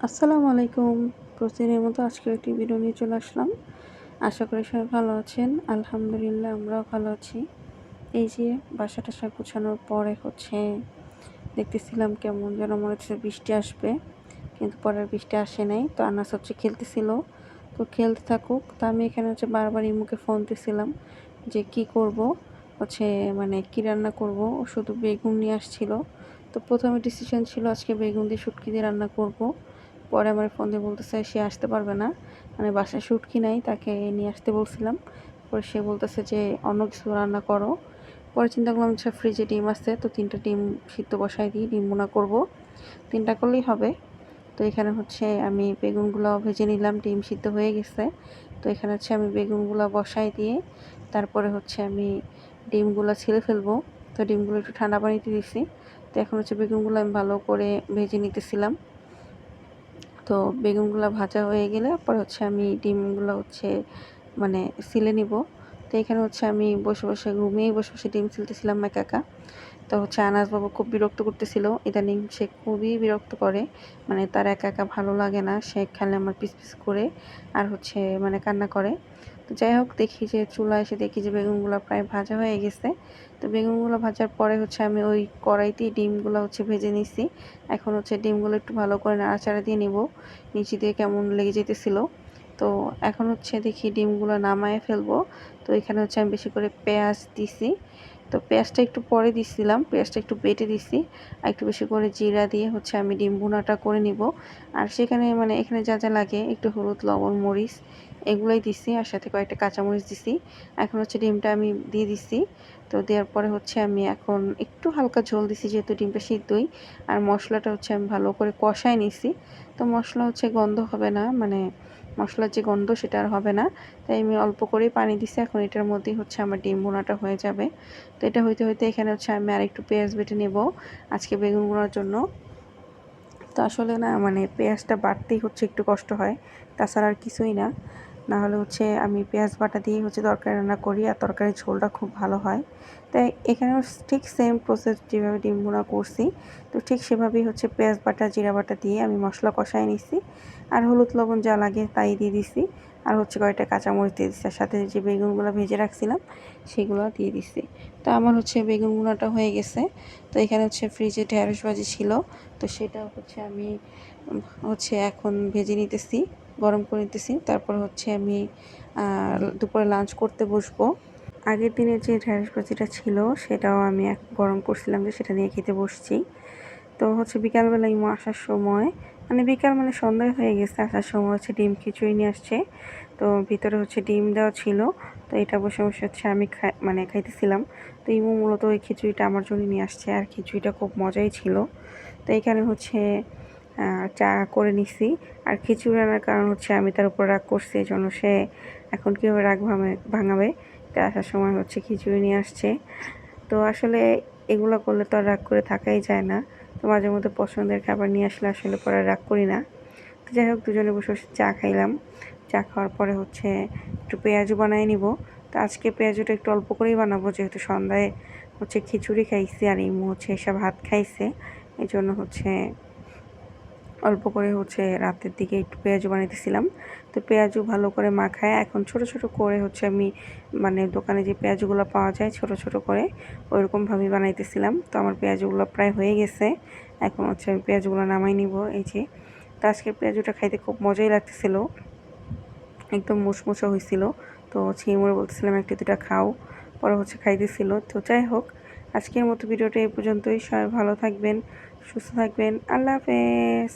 আসসালামু আলাইকুম। প্রতিদিনের মতো আজকেও একটি ভিডিও নিয়ে চলে আসলাম। আশা করি সবাই ভালো আছেন। আলহামদুলিল্লাহ আমরাও ভালো আছি। এই যে বাসা-টাসা গুছানোর পরে দেখতেছিলাম কেমন যেন মনে হচ্ছে বৃষ্টি আসবে। কিন্তু পরে আর বৃষ্টি আসে নাই। তো আনাস খেলতেছিল। তো খেলতে থাকুক। তো আমি এখানে বারবার ইমুকে ফোন দিছিলাম যে কি করব, মানে কি রান্না করব। ও শুধু বেগুন নিয়ে আসছিল। তো প্রথমে ডিসিশন ছিল আজকে বেগুন দিয়ে শুটকি দিয়ে রান্না করব। পরে আমার ফোন দিয়ে বলতেছে সে আসতে পারবে না, মানে বাসায় শুটকি নাই, তাকে নিয়ে আসতে বলছিলাম। পরে সে বলতেছে যে অন্য কিছু রান্না করো। পরে চিন্তা করলাম আচ্ছা ফ্রিজে ডিম আছে, তো 3টা ডিম সিদ্ধ বসাই দিই, ডিম ভুনা করব। 3টা করলেই হবে। তো এখানে আমি বেগুনগুলো ভেজে নিলাম, ডিম সিদ্ধ হয়ে গেছে। তো এখানে আমি বেগুনগুলো বসাই দিয়ে তারপরে আমি ডিমগুলো ছেড়ে ফেলবো। তো ডিমগুলো একটু ঠান্ডা পানিতে দিছি। তো এখন বেগুনগুলো আমি ভালো করে ভেজে নিতেছিলাম। তো বেগুনগুলো ভাজা হয়ে গেলে পরে আমি ডিমগুলো মানে ছিলে নিব। তো এখানে আমি বসে বসে ঘুমিয়েই বসে বসে ডিম ছিলতেছিলাম একা একা। তো আনাস বাবু খুব বিরক্ত করতেছিল। ইদানিং সে খুবই বিরক্ত করে, মানে তার একা একা ভালো লাগে না, সে খেলে আমার পিস পিস করে আর মানে কান্না করে। তো যাই হোক, দেখি যে চুলা এসে দেখি যে বেগুনগুলো প্রায় ভাজা হয়ে গেছে। তো বেগুনগুলো ভাজার পরে আমি ওই কড়াইতেই ডিমগুলো ভেজে নিছি। এখন ডিমগুলো একটু ভালো করে নাড়াচাড়া দিয়ে নিব, নিচে দিয়ে কেমন লেগে যেতেছিল। তো এখন দেখি ডিমগুলো নামায়ে ফেলবো। তো এখানে আমি বেশি করে পেঁয়াজ দিছি। তো পেঁয়াজটা একটু পরে দিছিলাম, পেঁয়াজটা একটু বেটে দিছি। আর একটু বেশি করে জিরা দিয়ে আমি ডিম ভুনাটা করে নিব। আর সেখানে মানে এখানে যা যা লাগে একটু হলুদ, লবণ, মরিচ এগুলোই দিছি, আর সাথে কয়েকটা কাঁচামরিচ দিছি। এখন ডিমটা আমি দিয়ে দিছি। তো দেওয়ার পরে আমি এখন একটু হালকা ঝোল দিছি, যেহেতু ডিমটা সিদ্ধই। আর মশলাটা আমি ভালো করে কষায় নিছি। তো মশলা গন্ধ হবে না, মানে মশলার যে গন্ধ সেটা আর হবে না। তাই আমি অল্প করেই পানি দিছি। এখন এটার মধ্যেই আমার ডিম ভুনাটা হয়ে যাবে। তো এটা হইতে হইতে এখানে আমি আর একটু পেঁয়াজ বেটে নেব আজকে বেগুন ভুনার জন্য। তো আসলে না, মানে পেঁয়াজটা বাটতেই একটু কষ্ট হয়, তাছাড়া আর কিছুই না। না হলে আমি পেঁয়াজ বাটা দিয়ে তরকারি রান্না করি, আর তরকারির ঝোলটা খুব ভালো হয়। তাই এখানেও ঠিক সেম প্রসেস যেভাবে ডিম ভুনা করছি, তো ঠিক সেভাবেই পেঁয়াজ বাটা, জিরা বাটা দিয়ে আমি মশলা কষায় নিছি। আর হলুদ, লবণ যা লাগে তাই দিয়ে দিছি। আর কয়েকটা কাঁচামরিচ দিয়ে দিছি, আর সাথে যে বেগুনগুলো ভেজে রাখছিলাম সেগুলো দিয়ে দিছি। তো আমার বেগুন ভুনাটা হয়ে গেছে। তো এখানে ফ্রিজে ঢেঁড়স ভাজি ছিল। তো সেটা আমি এখন ভেজে নিতেছি, গরম করে নিতেছি। তারপর আমি দুপুরে লাঞ্চ করতে বসবো। আগের দিনের যে ঢেঁড়স ভাজিটা ছিল সেটাও আমি গরম করছিলাম, যে সেটা নিয়ে খেতে বসছি। তো বিকালবেলা ইমো আসার সময়, মানে বিকাল মানে সন্ধ্যায় হয়ে গেছে, আসার সময় ডিম খিচুড়ি নিয়ে আসছে। তো ভিতরে ডিম দেওয়া ছিল। তো এটা বসে বসে আমি মানে খাইতেছিলাম। তো ইমো মূলত ওই খিচুড়িটা আমার জন্য নিয়ে আসছে, আর খিচুড়িটা খুব মজাই ছিল। তো এখানে চা করে নিছি। আর খিচুড়ি রান্নার কারণ আমি তার উপর রাগ করছি, এই জন্য সে এখন কীভাবে রাগ ভাঙাবে। তো আসার সময় খিচুড়ি নিয়ে আসছে। তো আসলে এগুলো করলে তো আর রাগ করে থাকাই যায় না। তো মাঝে মধ্যে পছন্দের খাবার নিয়ে আসলে আসলে পরে রাগ করি না। তো যাই হোক, দুজনে বসে বসে চা খাইলাম। চা খাওয়ার পরে একটু পেঁয়াজু বানিয়ে নিব। তো আজকে পেঁয়াজুটা একটু অল্প করেই বানাবো, যেহেতু সন্ধ্যায় খিচুড়ি খাইছি আর ইমু এসব ভাত খাইছে। এই জন্য অল্প করে রাতের দিকে একটু পেঁয়াজু বানাইতেছিলাম। তো পেঁয়াজু ভালো করে মাখায় এখন ছোট ছোট করে আমি, মানে দোকানে যে পেঁয়াজুগুলো পাওয়া যায় ছোট ছোট করে, ওইরকমভাবেই বানাইতেছিলাম। তো আমার পেঁয়াজুগুলো প্রায় হয়ে গেছে। এখন আমি পেঁয়াজুগুলো নামাই নিব। এই যে, তো আজকে পেঁয়াজুটা খাইতে খুব মজাই লাগতেছিল, একদম মুচমুচো হয়েছিল। তো ইমুরে বলতেছিলাম একটু দুটা খাও, পরে খাইতেছিল। তো যাই হোক, আজকের মতো ভিডিওটা এই পর্যন্তই। সবাই ভালো থাকবেন, সুস্থ থাকবেন। আল্লাহ হাফেজ।